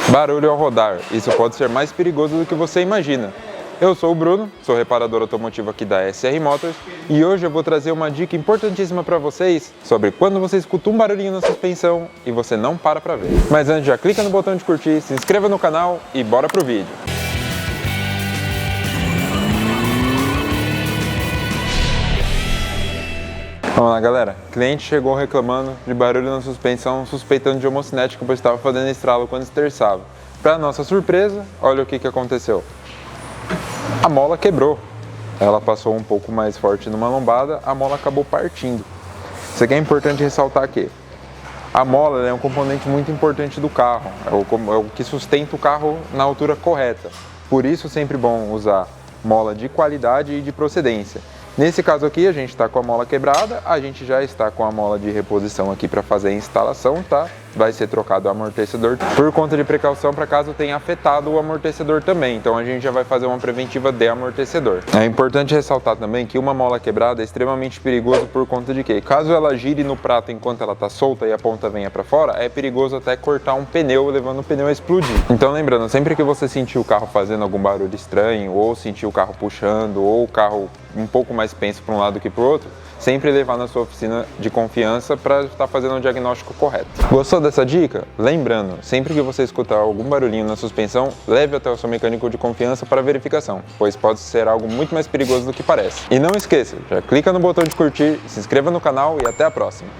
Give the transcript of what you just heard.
Barulho ao rodar, isso pode ser mais perigoso do que você imagina. Eu sou o Bruno, sou reparador automotivo aqui da SR Motors e hoje eu vou trazer uma dica importantíssima para vocês sobre quando você escuta um barulhinho na suspensão e você não para ver. Mas antes, já clica no botão de curtir, se inscreva no canal e bora pro vídeo. Vamos lá, galera. Cliente chegou reclamando de barulho na suspensão, suspeitando de homocinética, pois estava fazendo estralo quando esterçava. Para nossa surpresa, olha o que aconteceu. A mola quebrou. Ela passou um pouco mais forte numa lombada, a mola acabou partindo. Isso aqui é importante ressaltar aqui. A mola é um componente muito importante do carro, é o que sustenta o carro na altura correta. Por isso, sempre bom usar mola de qualidade e de procedência. Nesse caso aqui, a gente está com a mola quebrada, a gente já está com a mola de reposição aqui para fazer a instalação, tá? Vai ser trocado o amortecedor por conta de precaução para caso tenha afetado o amortecedor também. Então a gente já vai fazer uma preventiva de amortecedor. É importante ressaltar também que uma mola quebrada é extremamente perigoso por conta de que, caso ela gire no prato enquanto ela está solta e a ponta venha para fora, é perigoso até cortar um pneu, levando o pneu a explodir. Então lembrando, sempre que você sentir o carro fazendo algum barulho estranho, ou sentir o carro puxando, ou o carro um pouco mais penso para um lado que para o outro, sempre levar na sua oficina de confiança para estar fazendo o diagnóstico correto. Gostou dessa dica? Lembrando, sempre que você escutar algum barulhinho na suspensão, leve até o seu mecânico de confiança para verificação, pois pode ser algo muito mais perigoso do que parece. E não esqueça, já clica no botão de curtir, se inscreva no canal e até a próxima!